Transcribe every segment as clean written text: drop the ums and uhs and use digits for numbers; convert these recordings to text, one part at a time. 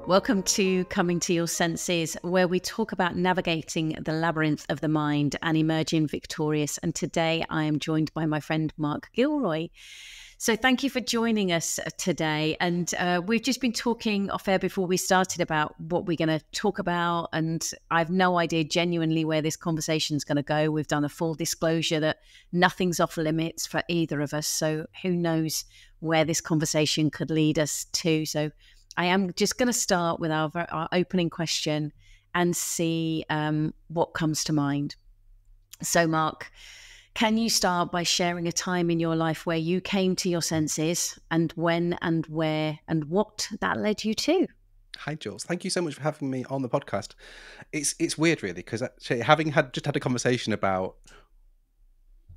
Welcome to Coming to Your Senses, where we talk about navigating the labyrinth of the mind and emerging victorious. And today I am joined by my friend Mark Gilroy. So thank you for joining us today. And we've just been talking off air before we started about what we're going to talk about. And I've no idea genuinely where this conversation is going to go. We've done a full disclosure that nothing's off limits for either of us. So who knows where this conversation could lead us to. So I am just going to start with our opening question and see what comes to mind. So, Mark, can you start by sharing a time in your life where you came to your senses, and when and where and what that led you to? Hi, Jules. Thank you so much for having me on the podcast. It's weird, really, because actually having just had a conversation about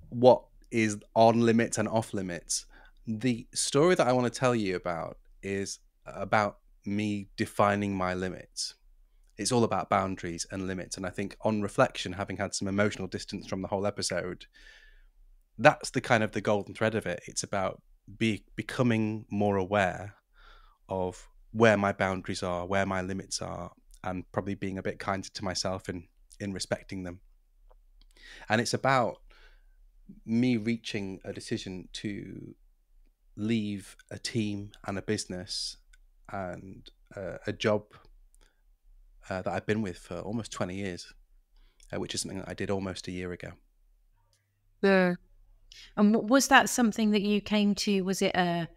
what is on limits and off limits, the story that I want to tell you about is about me defining my limits. It's all about boundaries and limits. And I think on reflection, having had some emotional distance from the whole episode, that's the kind of the golden thread of it. It's about becoming more aware of where my boundaries are, where my limits are, and probably being a bit kinder to myself in respecting them. And it's about me reaching a decision to leave a team and a business and a job that I've been with for almost 20 years, which is something that I did almost a year ago. Yeah. And was that something that you came to? Was it a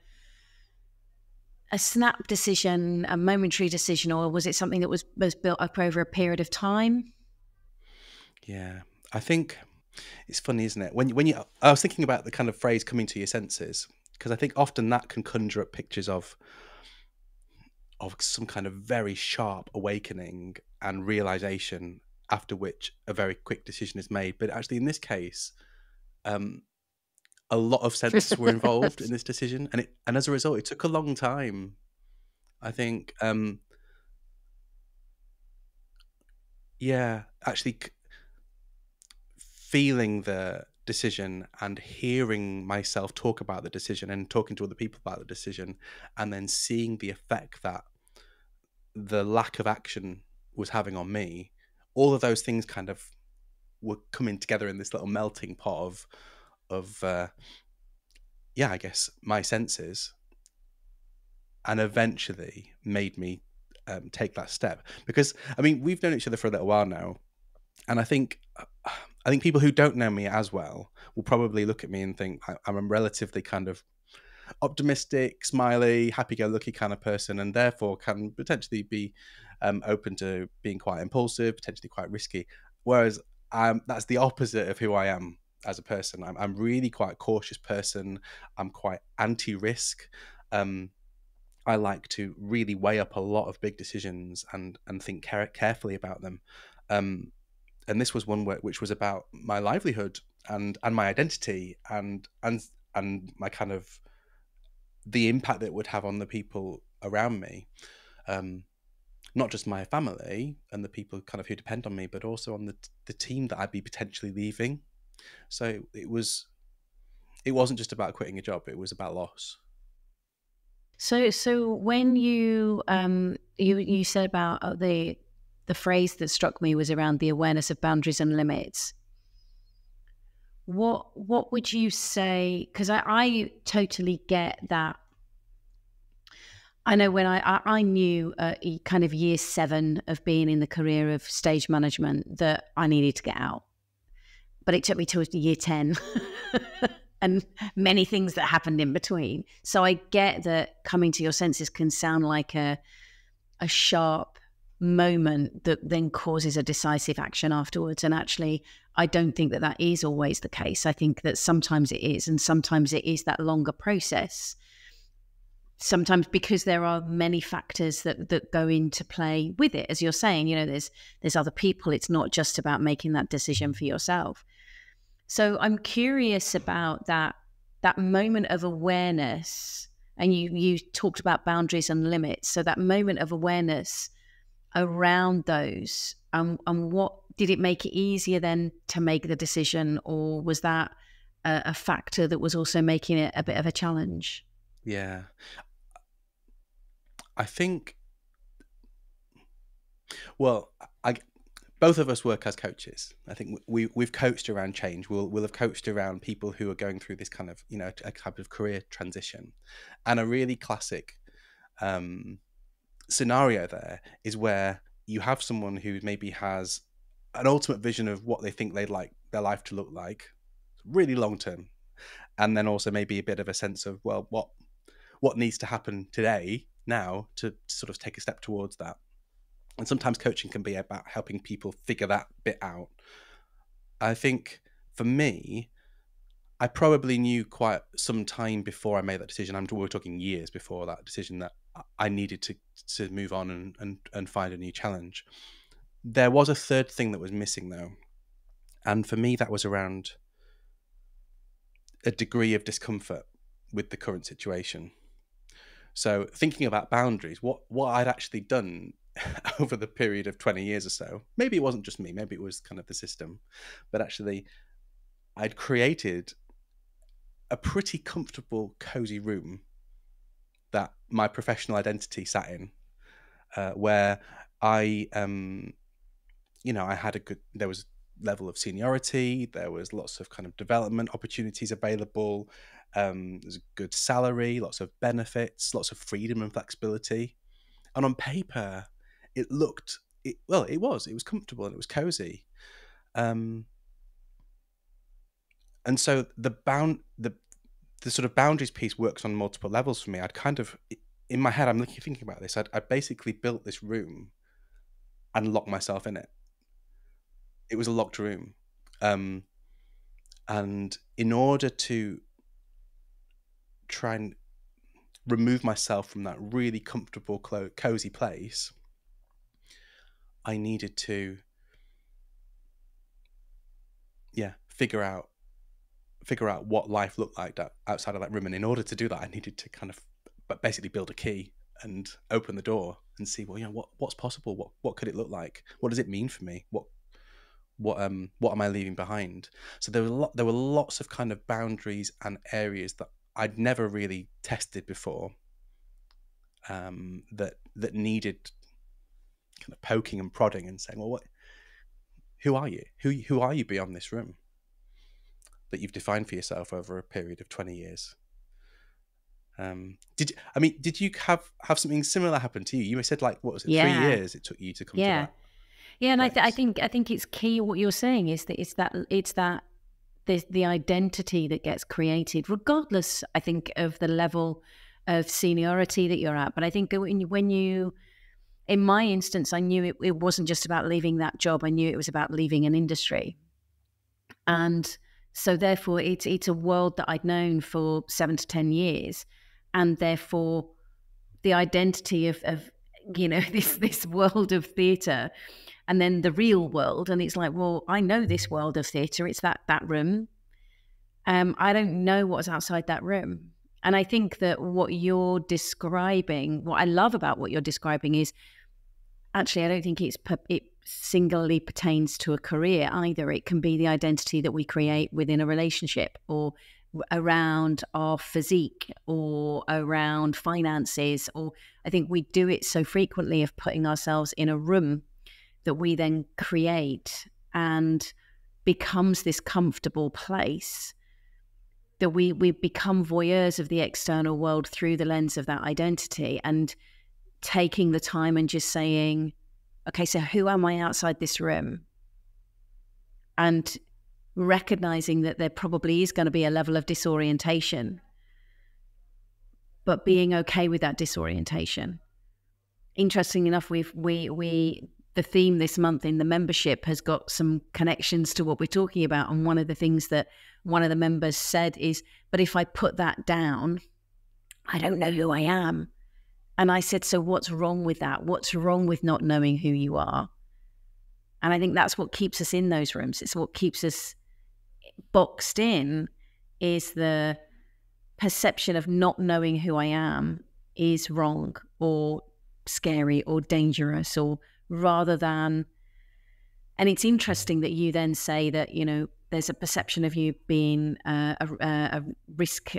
snap decision, a momentary decision, or was it something that was built up over a period of time? Yeah, I think it's funny, isn't it? I was thinking about the kind of phrase "coming to your senses," because I think often that can conjure up pictures of some kind of very sharp awakening and realization, after which a very quick decision is made. But actually, in this case, a lot of senses were involved in this decision, and as a result, it took a long time. I think, actually feeling the decision and hearing myself talk about the decision and talking to other people about the decision, and then seeing the effect that the lack of action was having on me, all of those things kind of were coming together in this little melting pot of I guess my senses, and eventually made me take that step. Because I mean, we've known each other for a little while now, and I think people who don't know me as well will probably look at me and think I'm a relatively kind of optimistic, smiley, happy-go-lucky kind of person, and therefore can potentially be open to being quite impulsive, potentially quite risky. Whereas that's the opposite of who I am as a person. I'm really quite a cautious person. I'm quite anti-risk. I like to really weigh up a lot of big decisions and think carefully about them. And this was one which was about my livelihood and my identity and my kind of the impact that it would have on the people around me, not just my family and the people kind of who depend on me, but also on the team that I'd be potentially leaving. So it wasn't just about quitting a job; it was about loss. So when you you said about the phrase that struck me was around the awareness of boundaries and limits. What would you say? Because I totally get that. I know when I knew kind of year 7 of being in the career of stage management that I needed to get out, but it took me to year 10 and many things that happened in between. So I get that coming to your senses can sound like a sharp moment that then causes a decisive action afterwards. And actually, I don't think that is always the case. I think that sometimes it is, and sometimes it is that longer process. Sometimes because there are many factors that go into play with it. As you're saying, you know, there's other people. It's not just about making that decision for yourself. So I'm curious about that moment of awareness. And you talked about boundaries and limits. So that moment of awareness around those, and what did it make it easier then to make the decision, or was that a factor that was also making it a bit of a challenge? Yeah, I think Well, I both of us work as coaches. I think we've coached around change. We'll have coached around people who are going through this kind of, a type of career transition, and a really classic um, scenario there is where you have someone who maybe has an ultimate vision of what they think they'd like their life to look like, really long term, and then also maybe a bit of a sense of, well, what needs to happen today now to sort of take a step towards that. And sometimes coaching can be about helping people figure that bit out. I think for me, I probably knew quite some time before I made that decision. We're talking years before that decision, that I needed to move on and find a new challenge. There was a third thing that was missing though. And for me, that was around a degree of discomfort with the current situation. So thinking about boundaries, what I'd actually done over the period of 20 years or so, maybe it wasn't just me, maybe it was kind of the system, but actually I'd created a pretty comfortable, cozy room that my professional identity sat in, where I, I had there was level of seniority, there was lots of kind of development opportunities available, there's a good salary, lots of benefits, lots of freedom and flexibility. And on paper, it was comfortable and it was cozy. And so the sort of boundaries piece works on multiple levels for me. I'd kind of, in my head, I'm thinking about this. I'd basically built this room and locked myself in it. It was a locked room. And in order to try and remove myself from that really comfortable, cozy place, I needed to, figure out what life looked like outside of that room. And in order to do that, I needed to kind of basically build a key and open the door and see, well, what's possible? What could it look like? What does it mean for me? What am I leaving behind? So there were lots of kind of boundaries and areas that I'd never really tested before, that needed kind of poking and prodding and saying, well, who are you? Who are you beyond this room that you've defined for yourself over a period of 20 years? Did you have something similar happen to you? You said, like, what was it, 3 years it took you to come to that? Yeah, and I think it's key. What you're saying is that it's that the identity that gets created, regardless, I think, of the level of seniority that you're at. But I think when you, in my instance, I knew it wasn't just about leaving that job. I knew it was about leaving an industry, and so therefore it's a world that I'd known for 7 to 10 years, and therefore the identity of this world of theatre, and then the real world. And it's like, well, I know this world of theatre. It's that room. I don't know what's outside that room. And I think that what you're describing, what I love about what you're describing is, actually, I don't think it singularly pertains to a career either. It can be the identity that we create within a relationship, or around our physique, or around finances. Or I think we do it so frequently of putting ourselves in a room that we then create and becomes this comfortable place, that we become voyeurs of the external world through the lens of that identity, and taking the time and just saying, okay, so who am I outside this room? And recognizing that there probably is going to be a level of disorientation, but being okay with that disorientation. Interesting enough, the theme this month in the membership has got some connections to what we're talking about. And one of the things that one of the members said is, but if I put that down, I don't know who I am. And I said, so what's wrong with that? What's wrong with not knowing who you are? And I think that's what keeps us in those rooms. It's what keeps us boxed in, is the perception of not knowing who I am is wrong or scary or dangerous, or rather than. And it's interesting that you then say that, there's a perception of you being a risk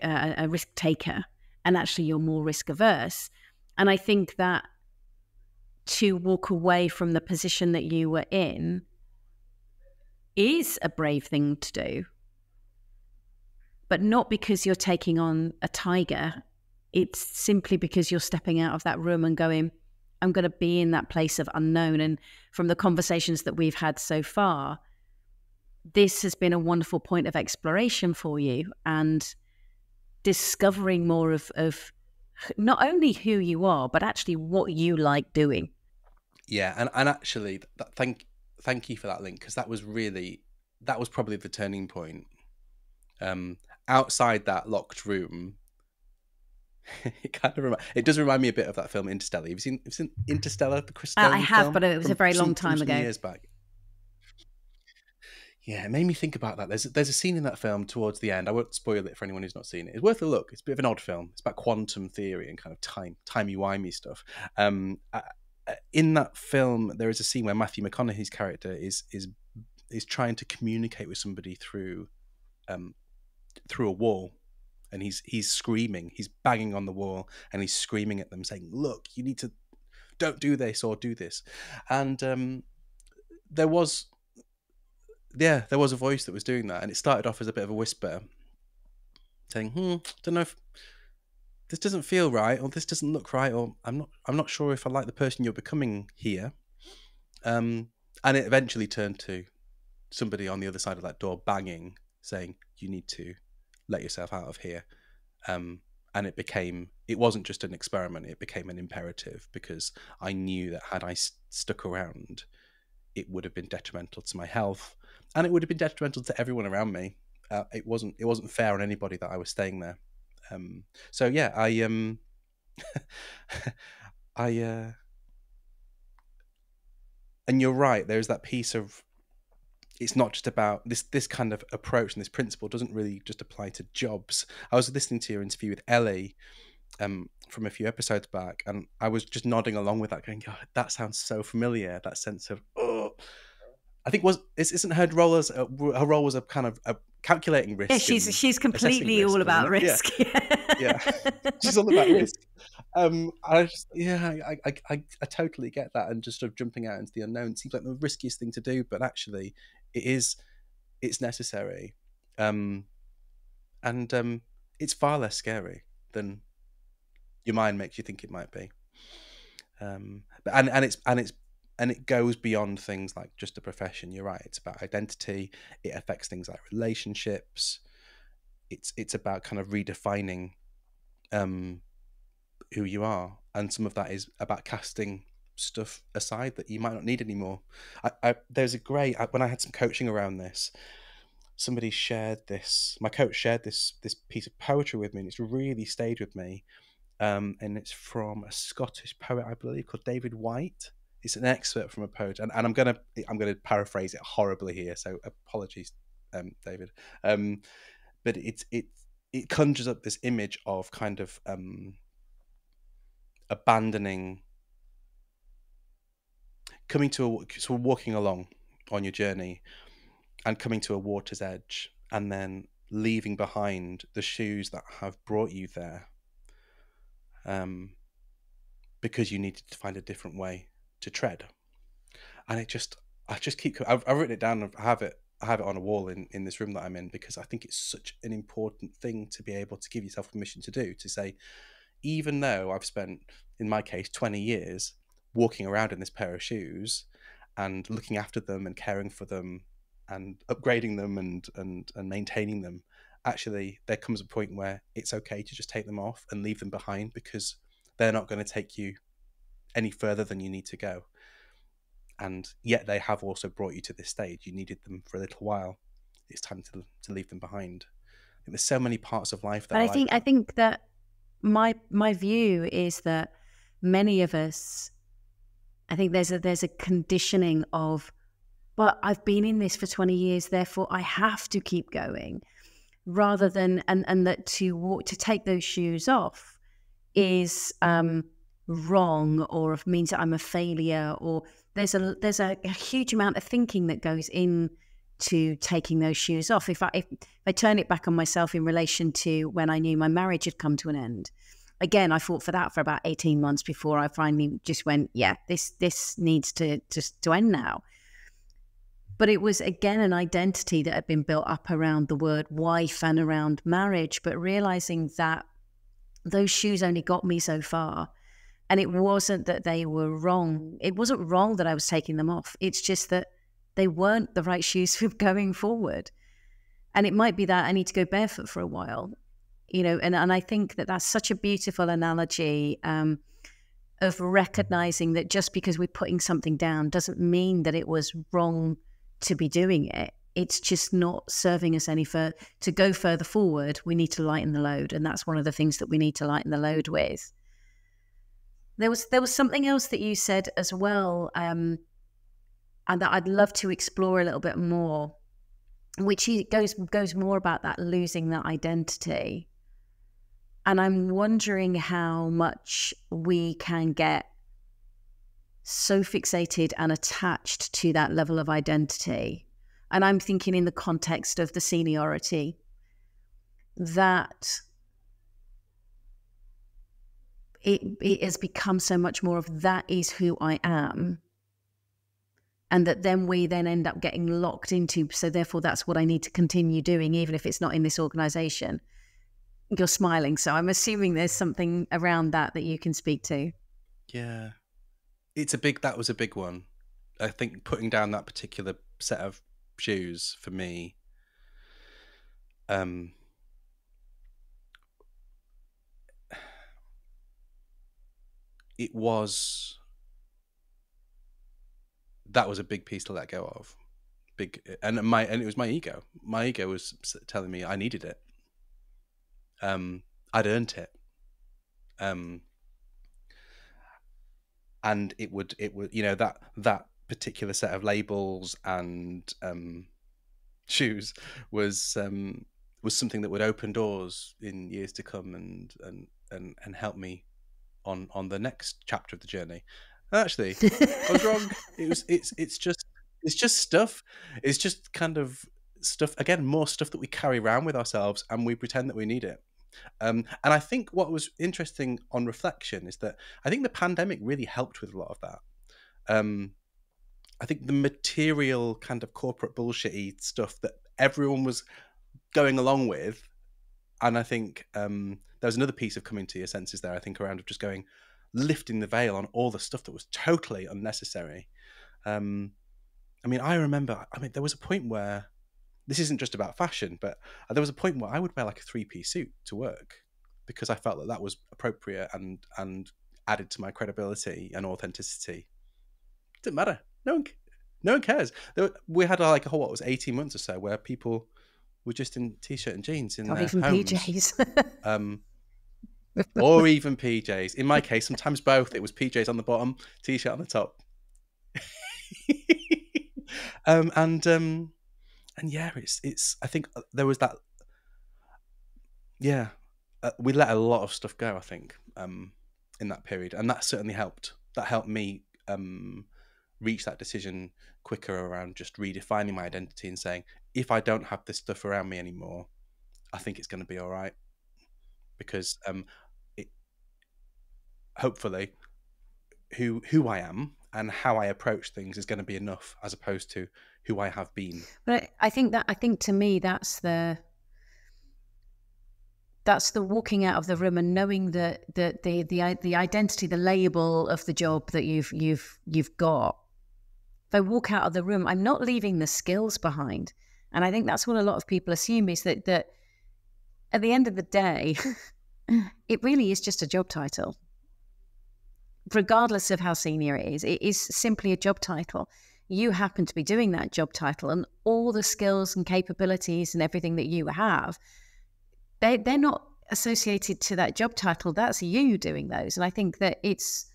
taker, and actually you're more risk averse. And I think that to walk away from the position that you were in is a brave thing to do, but not because you're taking on a tiger. It's simply because you're stepping out of that room and going, I'm going to be in that place of unknown. And from the conversations that we've had so far, this has been a wonderful point of exploration for you and discovering more of not only who you are, but actually what you like doing. Yeah, and actually, thank you for that link, because that was probably the turning point. Outside that locked room, it does remind me a bit of that film Interstellar. Have you seen Interstellar, the Chris Nolan I have, film? but it was a very long time some ago. years back. Yeah, it made me think about that. There's a scene in that film towards the end. I won't spoil it for anyone who's not seen it. It's worth a look. It's a bit of an odd film. It's about quantum theory and kind of timey-wimey stuff. In that film, there is a scene where Matthew McConaughey's character is trying to communicate with somebody through a wall, and he's screaming, he's banging on the wall, and he's screaming at them, saying, "Look, you need to don't do this or do this." And there was a voice that was doing that, and it started off as a bit of a whisper, saying, "Don't know if this doesn't feel right, or this doesn't look right, or I'm not sure if I like the person you're becoming here." And it eventually turned to somebody on the other side of that door banging, saying, "You need to let yourself out of here." And it wasn't just an experiment, it became an imperative, because I knew that had I stuck around, it would have been detrimental to my health, and it would have been detrimental to everyone around me. It wasn't fair on anybody that I was staying there. So yeah, and you're right, there's that piece of, it's not just about this kind of approach, and this principle doesn't really just apply to jobs. I was listening to your interview with Ellie from a few episodes back, and I was just nodding along with that, going, "God, that sounds so familiar." That sense of, I think isn't her role as her role was a kind of a calculating risk. Yeah, she's completely all about risk. Yeah, she's all about risk. I totally get that, and just sort of jumping out into the unknown seems like the riskiest thing to do, but actually it's necessary, and it's far less scary than your mind makes you think it might be. And it goes beyond things like just a profession. You're right, it's about identity. It affects things like relationships. It's about kind of redefining who you are, and some of that is about casting stuff aside that you might not need anymore. There's a great, when I had some coaching around this, somebody shared this, my coach shared this piece of poetry with me, and it's really stayed with me. And it's from a Scottish poet, I believe, called David White. It's an excerpt from a poet, and I'm gonna paraphrase it horribly here, so apologies, David. But it conjures up this image of kind of abandoning, walking along on your journey, and coming to a water's edge, and then leaving behind the shoes that have brought you there, because you needed to find a different way to tread. And I just keep, I've written it down. I have it on a wall in this room that I'm in, because I think it's such an important thing to be able to give yourself permission to do, to say, even though I've spent, in my case, 20 years walking around in this pair of shoes and looking after them and caring for them and upgrading them and maintaining them, actually there comes a point where it's okay to just take them off and leave them behind, because they're not going to take you any further than you need to go. And yet they have also brought you to this stage. You needed them for a little while. It's time to leave them behind. I think there's so many parts of life that I think that my view is that many of us, I think there's a conditioning of, but I've been in this for 20 years, therefore I have to keep going, rather than, and that to take those shoes off is wrong, or means that I'm a failure, or there's a huge amount of thinking that goes into taking those shoes off. If I turn it back on myself in relation to when I knew my marriage had come to an end, again, I fought for that for about 18 months before I finally just went, yeah, this needs to end now. But it was, again, an identity that had been built up around the word wife and around marriage, but realizing that those shoes only got me so far. And it wasn't that they were wrong. It wasn't wrong that I was taking them off. It's just that they weren't the right shoes for going forward. And it might be that I need to go barefoot for a while, and I think that that's such a beautiful analogy of recognizing that just because we're putting something down doesn't mean that it was wrong to be doing it. It's just not serving us any further. To go further forward, we need to lighten the load. And that's one of the things that we need to lighten the load with. There was something else that you said as well, and that I'd love to explore a little bit more, which goes more about that losing that identity. And I'm wondering how much we can get so fixated and attached to that level of identity. And I'm thinking in the context of the seniority, that it has become so much more of that is who I am. And that then we then end up getting locked into, so therefore that's what I need to continue doing, even if it's not in this organization. You're smiling, so I'm assuming there's something around that you can speak to. Yeah. That was a big one. I think putting down that particular set of shoes for me, that was a big piece to let go of. And it was my ego. My ego was telling me I needed it. I'd earned it. And it would that particular set of labels and shoes was something that would open doors in years to come and help me on the next chapter of the journey. And actually, I was wrong. It's just stuff. It's just kind of stuff, again, more stuff that we carry around with ourselves and we pretend that we need it. And I think what was interesting on reflection is that I think the pandemic really helped with a lot of that. I think the material kind of corporate bullshitty stuff that everyone was going along with, and I think there was another piece of coming to your senses there, I think, around of just lifting the veil on all the stuff that was totally unnecessary. I remember there was a point where, this isn't just about fashion, but there was a point where I would wear like a 3-piece suit to work because I felt that was appropriate and added to my credibility and authenticity. It didn't matter. No one cares. We had like a whole, 18 months or so where people were just in t-shirt and jeans in their even homes. PJs. Or even PJs. In my case, sometimes both. It was PJs on the bottom, t-shirt on the top. And yeah, it's. I think there was that. Yeah, we let a lot of stuff go, I think, in that period, and that certainly helped. That helped me reach that decision quicker around just redefining my identity and saying, if I don't have this stuff around me anymore, I think it's going to be all right, because hopefully, who I am and how I approach things is going to be enough, as opposed to who I have been. But I think to me that's the walking out of the room and knowing that the identity, the label of the job that you've got. If I walk out of the room, I'm not leaving the skills behind, and I think that's what a lot of people assume, is that at the end of the day, it really is just a job title. Regardless of how senior it is simply a job title. You happen to be doing that job title, and all the skills and capabilities and everything that you have, they're not associated to that job title. That's you doing those. And I think that it's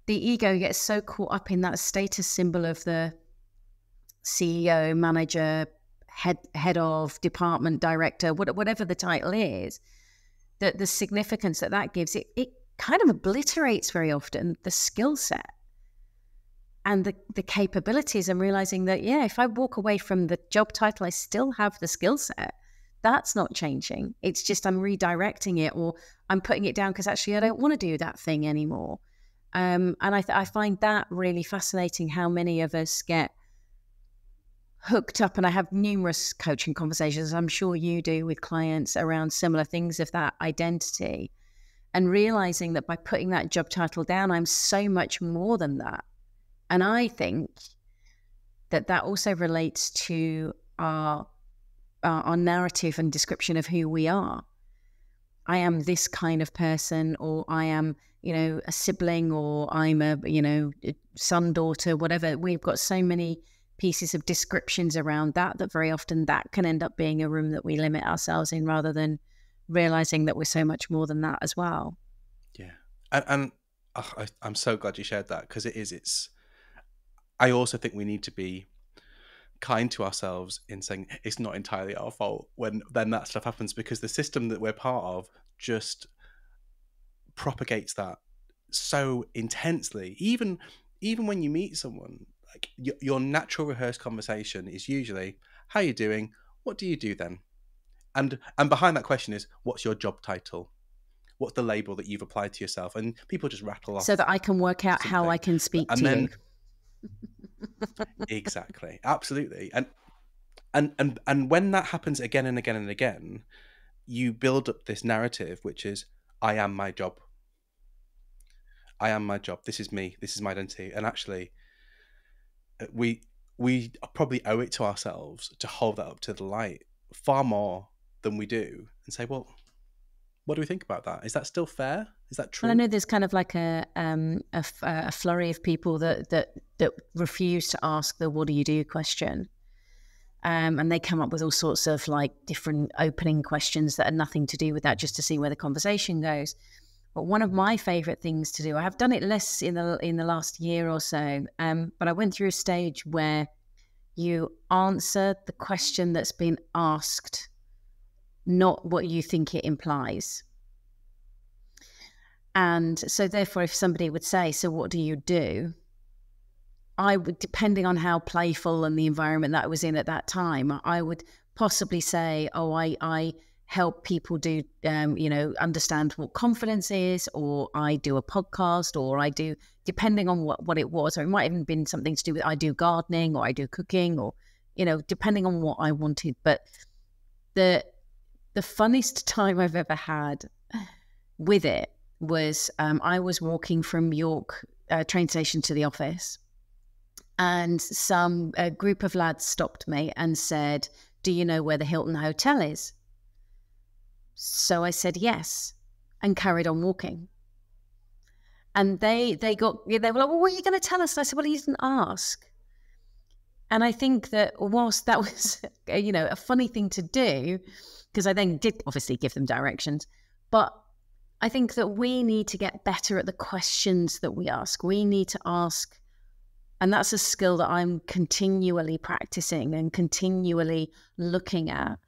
the ego gets so caught up in that status symbol of the CEO, manager, head of, department director, whatever the title is, that the significance that gives it kind of obliterates very often the skill set and the capabilities, and realizing that, yeah, if I walk away from the job title, I still have the skill set That's not changing. It's just I'm redirecting it, or I'm putting it down because actually I don't want to do that thing anymore. And I find that really fascinating, how many of us get hooked up, and I have numerous coaching conversations, I'm sure you do, with clients around similar things of that identity, and realizing that by putting that job title down, I'm so much more than that. And I think that that also relates to our narrative and description of who we are. I am this kind of person, or I am, a sibling, or I'm a, son, daughter, whatever. We've got so many pieces of descriptions around that very often that can end up being a room that we limit ourselves in, rather than realizing that we're so much more than that as well. Yeah. And I'm so glad you shared that, because I also think we need to be kind to ourselves in saying it's not entirely our fault when then that stuff happens, because the system that we're part of just propagates that so intensely. Even when you meet someone, like your natural rehearsed conversation is usually, how are you doing, what do you do then, and behind that question is, what's your job title, what's the label that you've applied to yourself, and people just rattle off So that I can work out how I can speak and to then you. exactly, absolutely. And when that happens again and again and again, you build up this narrative, which is, I am my job. I am my job. This is me. This is my identity. And actually, we probably owe it to ourselves to hold that up to the light far more than we do, and say, well, what do we think about that? Is that still fair? Is that true? Well, I know there's kind of like a flurry of people that refuse to ask the "What do you do?" question. And they come up with all sorts of like different opening questions that are nothing to do with that, just to see where the conversation goes. But one of my favorite things to do, I have done it less in the last year or so, but I went through a stage where you answer the question that's been asked, not what you think it implies. And so therefore, if somebody would say, so what do you do? I would, depending on how playful and the environment that I was in at that time, I would possibly say, oh, I help people do, understand what confidence is, or I do a podcast, or I do, depending on what it was, or it might even been something to do with, I do gardening, or I do cooking, or, depending on what I wanted. But the funniest time I've ever had with it was I was walking from York train station to the office, and a group of lads stopped me and said, do you know where the Hilton Hotel is? So I said yes, and carried on walking. And they were like, well, what are you going to tell us? And I said, well, you didn't ask. And I think that whilst that was, a funny thing to do, because I then did obviously give them directions, but I think that we need to get better at the questions that we ask. We need to ask, and that's a skill that I'm continually practicing and continually looking at.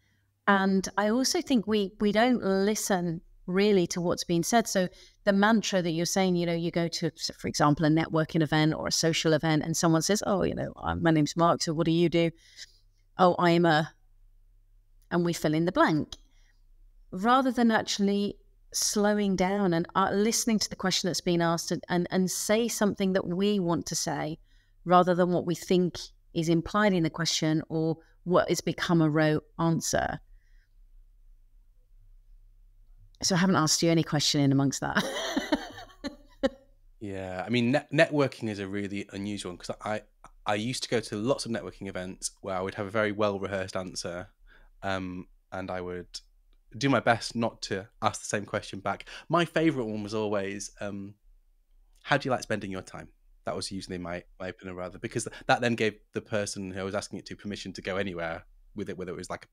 And I also think we don't listen really to what's being said. So the mantra that you're saying, you go to, for example, a networking event or a social event, and someone says, oh, my name's Mark, so what do you do? Oh, I'm and we fill in the blank. Rather than actually slowing down and listening to the question that's been asked, and say something that we want to say, rather than what we think is implied in the question, or what has become a rote answer. So I haven't asked you any question in amongst that. Yeah, I mean, networking is a really unusual one, because I used to go to lots of networking events where I would have a very well rehearsed answer, and I would do my best not to ask the same question back. My favourite one was always, how do you like spending your time? That was usually my opener, rather, because that then gave the person who I was asking it to permission to go anywhere with it, whether it was like,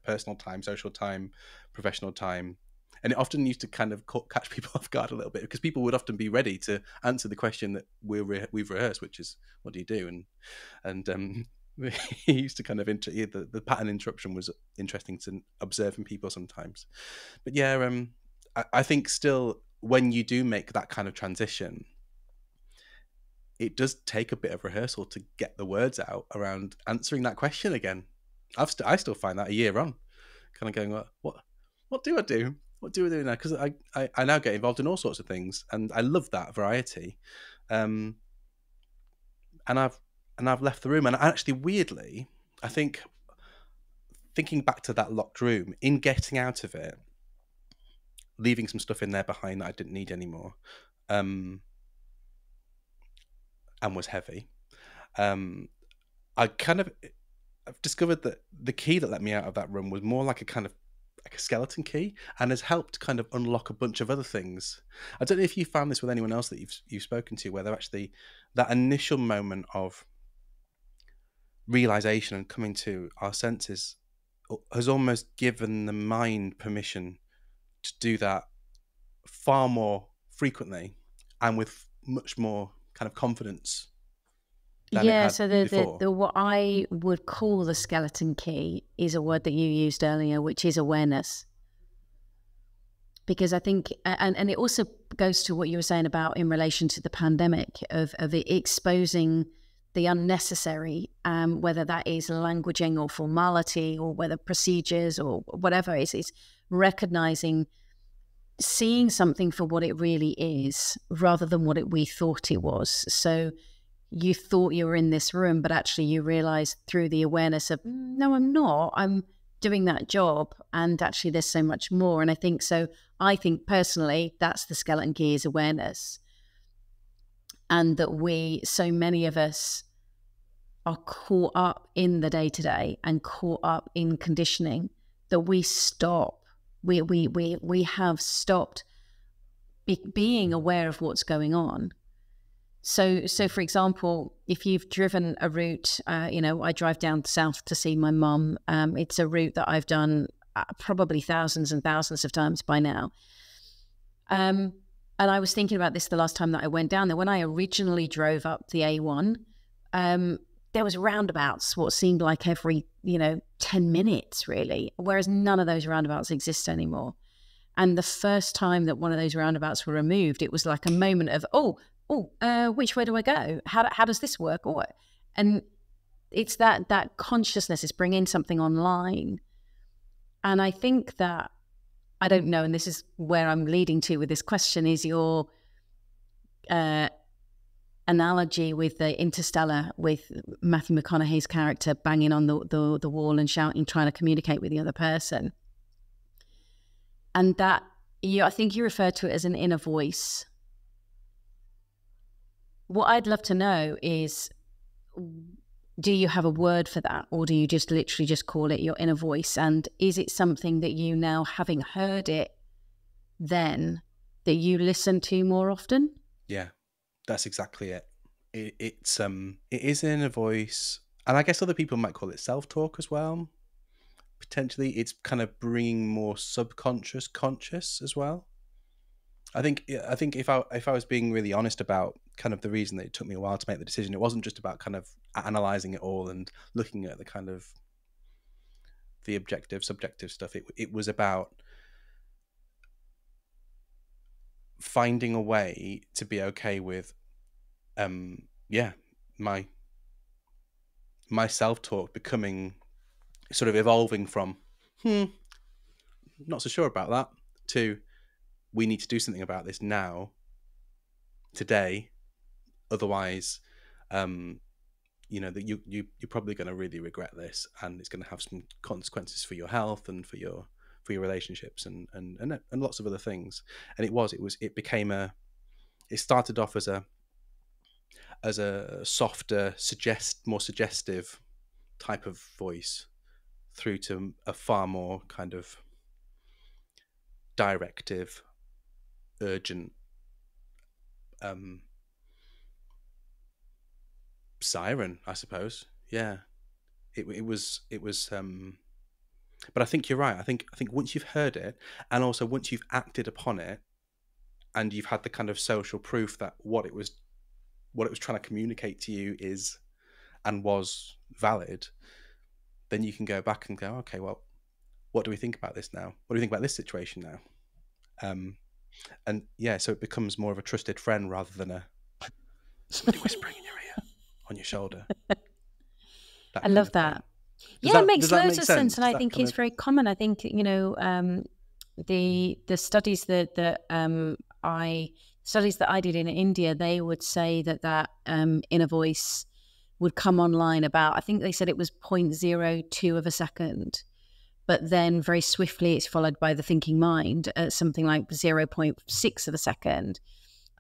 personal time, social time, professional time. And it often used to kind of catch people off guard a little bit, because people would often be ready to answer the question that we've rehearsed, which is, what do you do? And he used to kind of the pattern interruption was interesting to observe in people sometimes. But yeah, I think still, when you do make that kind of transition, it does take a bit of rehearsal to get the words out around answering that question again. I still find that a year on, kind of going, what do I do? What do I do now? Because I now get involved in all sorts of things, and I love that variety. And I've left the room, and actually, weirdly, I think thinking back to that locked room, in getting out of it, leaving some stuff in there behind that I didn't need anymore, and was heavy. I've discovered that the key that let me out of that room was more like a kind of like a skeleton key, and has helped kind of unlock a bunch of other things. I don't know if you found this with anyone else that you've spoken to, where they're actually that initial moment of realization and coming to our senses has almost given the mind permission to do that far more frequently and with much more kind of confidence than it had So before. the what I would call the skeleton key is a word that you used earlier, which is awareness. Because I think, and it also goes to what you were saying about in relation to the pandemic of it exposing the unnecessary, whether that is languaging or formality or whether procedures or whatever it is recognizing, seeing something for what it really is rather than what we thought it was. So you thought you were in this room, but actually you realized through the awareness of, no, I'm not. I'm doing that job, and actually there's so much more. And I think personally that's the skeleton key, is awareness. And that so many of us are caught up in the day-to-day and caught up in conditioning that we stop. We have stopped being aware of what's going on. So for example, if you've driven a route, I drive down south to see my mum. It's a route that I've done probably thousands and thousands of times by now. And I was thinking about this the last time that I went down there. When I originally drove up the A1, there was roundabouts, what seemed like every, 10 minutes really, whereas none of those roundabouts exist anymore. And the first time that one of those roundabouts were removed, it was like a moment of, which way do I go? How does this work? And it's that consciousness is bringing something online. And I think that, I don't know, and this is where I'm leading to with this question, is your analogy with the Interstellar, with Matthew McConaughey's character banging on the wall and shouting, trying to communicate with the other person. And that, I think you referred to it as an inner voice. What I'd love to know is, do you have a word for that, or do you just literally just call it your inner voice? And is it something that you now, having heard it then, that you listen to more often? Yeah, that's exactly it. It is an inner voice, and I guess other people might call it self-talk as well. Potentially, it's kind of bringing more subconscious conscious as well. I think if I was being really honest about kind of the reason that it took me a while to make the decision, it wasn't just about kind of analyzing it all and looking at the kind of the objective, subjective stuff. It was about finding a way to be okay with, my self-talk becoming sort of evolving from, not so sure about that, to, we need to do something about this now, today, otherwise, that you're probably going to really regret this, and it's going to have some consequences for your health and for your relationships and lots of other things. And it started off as a softer, more suggestive type of voice, through to a far more kind of directive, urgent, siren, I suppose. Yeah, it was. But I think you're right. I think once you've heard it, and also once you've acted upon it, and you've had the kind of social proof that what it was trying to communicate to you is and was valid, then you can go back and go, okay, well, what do we think about this now? What do we think about this situation now? And yeah, so it becomes more of a trusted friend rather than somebody whispering in your ear, on your shoulder. I love that. Yeah, it makes Does that loads make of sense, sense? and Does I that think kind it's of very common. I think the studies that I did in India, they would say that inner voice would come online about, I think they said it was 0.02 of a second, but then very swiftly it's followed by the thinking mind at something like 0.6 of a second.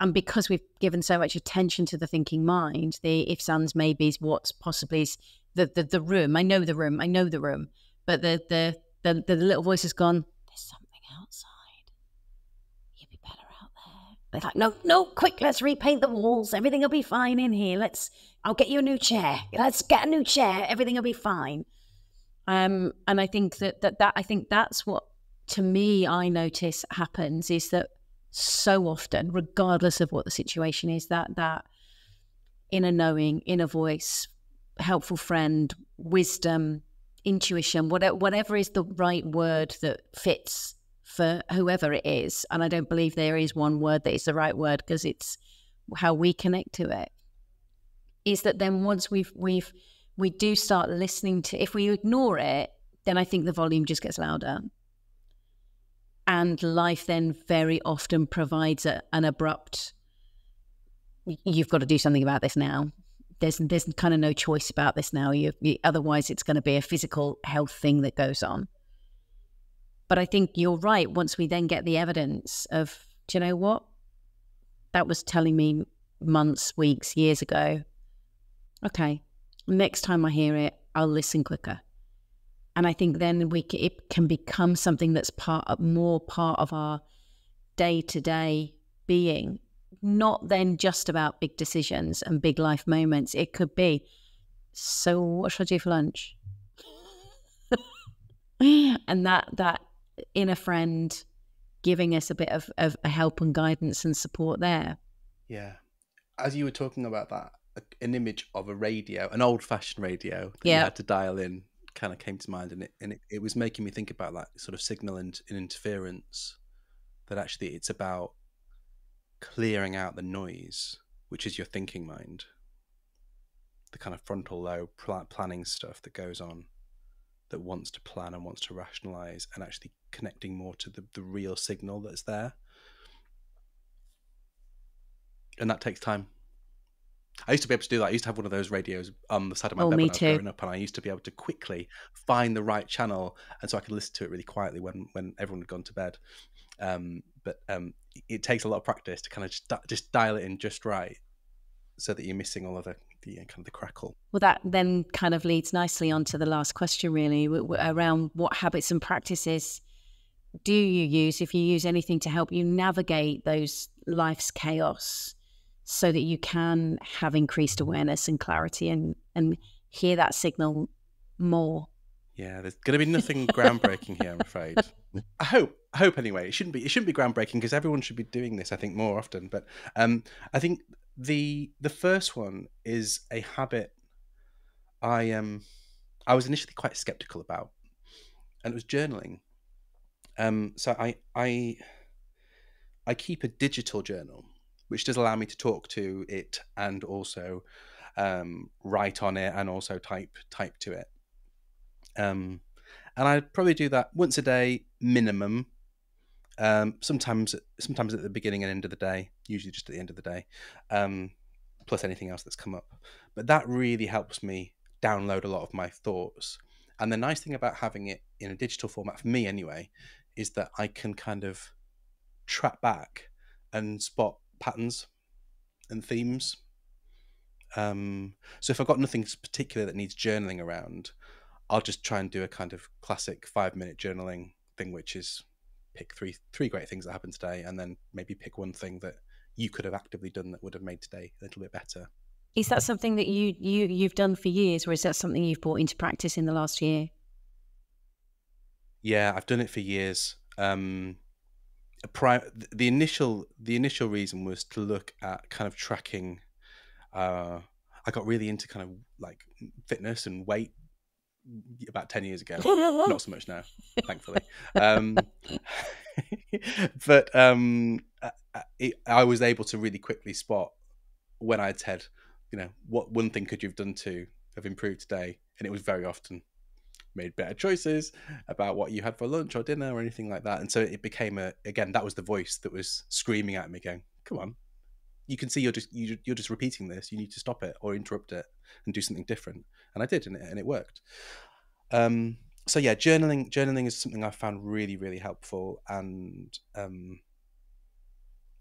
And because we've given so much attention to the thinking mind, the ifs, ands, maybes, what's, possibly, the room. I know the room, but the little voice has gone, there's something outside. You'd be better out there. They're like, no, quick, let's repaint the walls. Everything will be fine in here. I'll get you a new chair. Let's get a new chair. Everything will be fine. And I think I think that's what, to me, I notice happens, is that so often, regardless of what the situation is, that inner knowing, inner voice, helpful friend, wisdom, intuition, whatever is the right word that fits for whoever it is. And I don't believe there is one word that is the right word, because it's how we connect to it. Is that then once we do start listening to, if we ignore it, then I think the volume just gets louder. And life then very often provides an abrupt, you've got to do something about this now. There's kind of no choice about this now. Otherwise, it's going to be a physical health thing that goes on. But I think you're right. Once we then get the evidence of, do you know what? That was telling me months, weeks, years ago. Okay, next time I hear it, I'll listen quicker. And I think then it can become something that's more part of our day-to-day being, not then just about big decisions and big life moments. It could be, so what should I do for lunch? And that inner friend giving us a bit of help and guidance and support there. Yeah. As you were talking about that, an image of a radio, an old-fashioned radio that you Yeah. had to dial in, kind of came to mind, and it was making me think about that sort of signal and interference, that actually it's about clearing out the noise, which is your thinking mind, the kind of frontal lobe planning stuff that goes on, that wants to plan and wants to rationalize, and actually connecting more to the real signal that's there. And that takes time. I used to be able to do that. I used to have one of those radios on the side of my bed when I was growing up, and I used to be able to quickly find the right channel, and so I could listen to it really quietly when everyone had gone to bed. But it takes a lot of practice to kind of just dial it in just right, so that you're missing all of the kind of the crackle. Well, that then kind of leads nicely on to the last question, really, around what habits and practices do you use, if you use anything, to help you navigate those life's chaos, so that you can have increased awareness and clarity and hear that signal more. Yeah, there's going to be nothing groundbreaking here, I'm afraid. I hope anyway. It shouldn't be groundbreaking, because everyone should be doing this, I think, more often. But I think the first one is a habit I was initially quite skeptical about, and it was journaling. So I keep a digital journal, which does allow me to talk to it and also write on it and also type to it. And I'd probably do that once a day minimum. Sometimes at the beginning and end of the day, usually just at the end of the day, plus anything else that's come up. But that really helps me download a lot of my thoughts. And the nice thing about having it in a digital format, for me anyway, is that I can kind of track back and spot patterns and themes. So if I've got nothing particular that needs journaling around, I'll just try and do a kind of classic 5-minute journaling thing, which is pick three great things that happened today, and then maybe pick one thing that you could have actively done that would have made today a little bit better. Is that something that you've done for years, or is that something you've brought into practice in the last year? Yeah, I've done it for years. The initial reason was to look at kind of tracking. I got really into kind of like fitness and weight about 10 years ago. Not so much now, thankfully. But I was able to really quickly spot when I'd said, what one thing could you have done to have improved today? And it was very often made better choices about what you had for lunch or dinner or anything like that. And so it became again, that was the voice that was screaming at me going, come on, you can see you're just repeating this. You need to stop it or interrupt it and do something different. And I did, and it worked. So yeah, journaling is something I found really, really helpful, and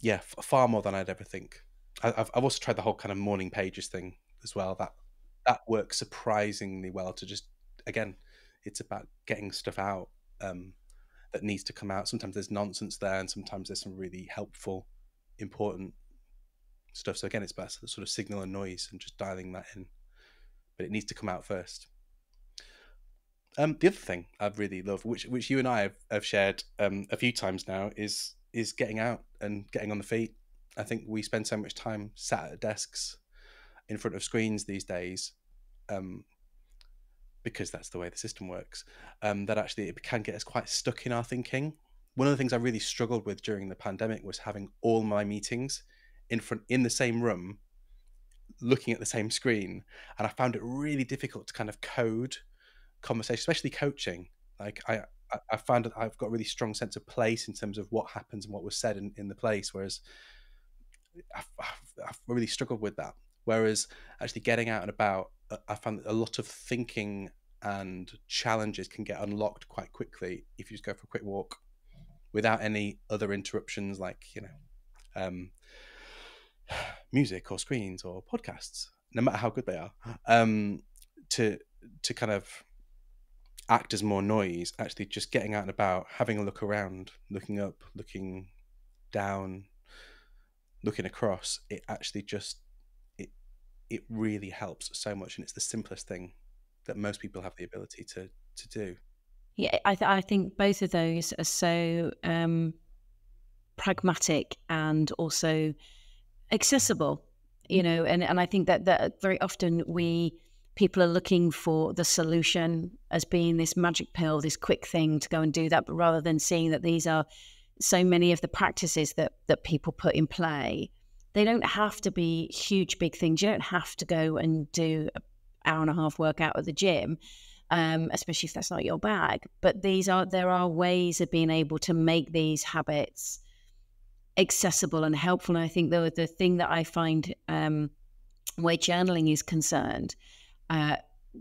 yeah, far more than I'd ever think. I've also tried the whole kind of morning pages thing as well. That works surprisingly well. To just, again, it's about getting stuff out that needs to come out. Sometimes there's nonsense there, and sometimes there's some really helpful, important stuff. So again, it's about the sort of signal and noise and just dialing that in, but it needs to come out first. The other thing I really love, which you and I have shared a few times now, is getting out and getting on the feet. I think we spend so much time sat at desks in front of screens these days, because that's the way the system works, that actually it can get us quite stuck in our thinking. One of the things I really struggled with during the pandemic was having all my meetings in the same room, looking at the same screen, and I found it really difficult to kind of code conversation, especially coaching. Like I found that I've got a really strong sense of place in terms of what happens and what was said in the place, whereas I've really struggled with that. Whereas actually getting out and about, I found that a lot of thinking and challenges can get unlocked quite quickly if you just go for a quick walk without any other interruptions, like music or screens or podcasts, no matter how good they are, to kind of act as more noise. Actually just getting out and about, having a look around, looking up, looking down, looking across, it actually just it really helps so much, and it's the simplest thing that most people have the ability to do. Yeah, I think both of those are so pragmatic and also accessible, and I think that very often people are looking for the solution as being this magic pill, this quick thing to go and do that, but rather than seeing that these are so many of the practices that people put in play, they don't have to be huge, big things. You don't have to go and do an hour and a half workout at the gym, especially if that's not your bag. But there are ways of being able to make these habits accessible and helpful. And I think the thing that I find where journaling is concerned,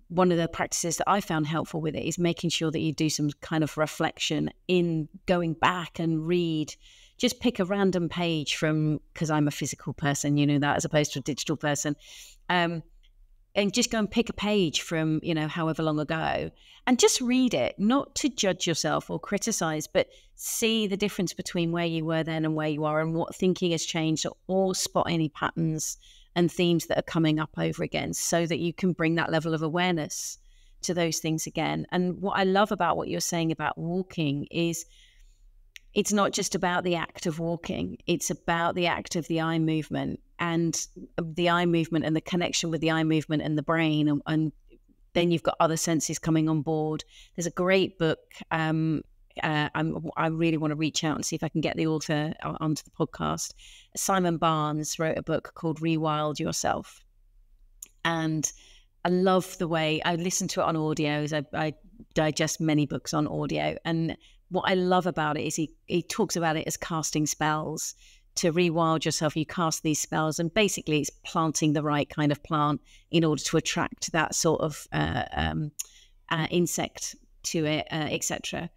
one of the practices that I found helpful with it is making sure that you do some kind of reflection in going back and read. Just pick a random page from, because I'm a physical person, that, as opposed to a digital person, and just go and pick a page from, however long ago, and just read it, not to judge yourself or criticize, but see the difference between where you were then and where you are, and what thinking has changed, or spot any patterns and themes that are coming up over again, so that you can bring that level of awareness to those things again. And what I love about what you're saying about walking is it's not just about the act of walking, it's about the act of the eye movement, and the eye movement and the connection with the eye movement and the brain. And then you've got other senses coming on board. There's a great book. I really want to reach out and see if I can get the author onto the podcast. Simon Barnes wrote a book called Rewild Yourself. And I love the way I listen to it on audio. I digest many books on audio. And what I love about it is he talks about it as casting spells. To rewild yourself, you cast these spells, and basically it's planting the right kind of plant in order to attract that sort of insect to it, etc.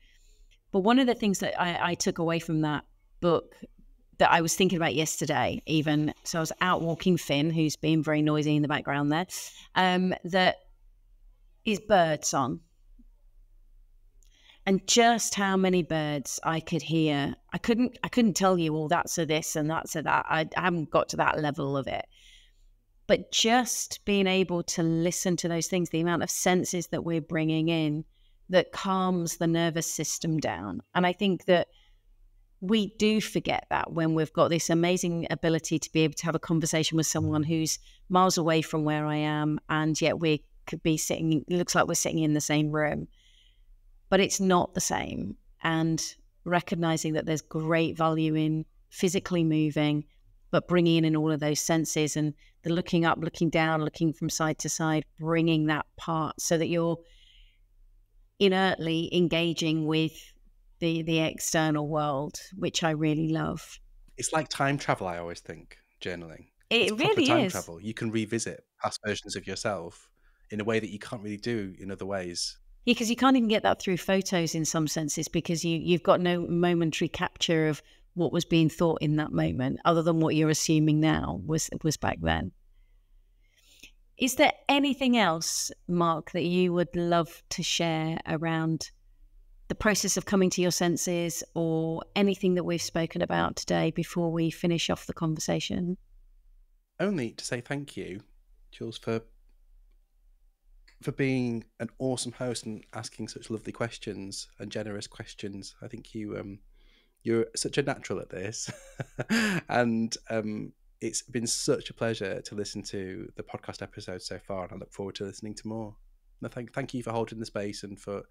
But one of the things that I took away from that book that I was thinking about yesterday, even, so I was out walking Finn, who's being very noisy in the background there, that is bird song. And just how many birds I could hear. I couldn't tell you, that's a this and that's a that. I haven't got to that level of it. But just being able to listen to those things, the amount of senses that we're bringing in that calms the nervous system down. And I think that we do forget that when we've got this amazing ability to be able to have a conversation with someone who's miles away from where I am, and yet we could be sitting, it looks like we're sitting in the same room. But it's not the same. And recognizing that there's great value in physically moving, but bringing in all of those senses, and the looking up, looking down, looking from side to side, bringing that part so that you're inertly engaging with the external world, which I really love. It's like time travel, I always think, journaling. It's It proper really time is. travel. You can revisit past versions of yourself in a way that you can't really do in other ways. Yeah, because you can't even get that through photos in some senses, because you've got no momentary capture of what was being thought in that moment, other than what you're assuming now was back then. Is there anything else, Mark, that you would love to share around the process of coming to your senses, or anything that we've spoken about today before we finish off the conversation? Only to say thank you, Jules, for being an awesome host and asking such lovely questions and generous questions. I think you're such a natural at this, and it's been such a pleasure to listen to the podcast episode so far, and I look forward to listening to more. No, thank you for holding the space and for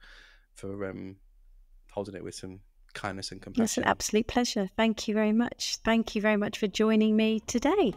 holding it with some kindness and That's an compassion. absolute pleasure. Thank you very much. Thank you very much for joining me today.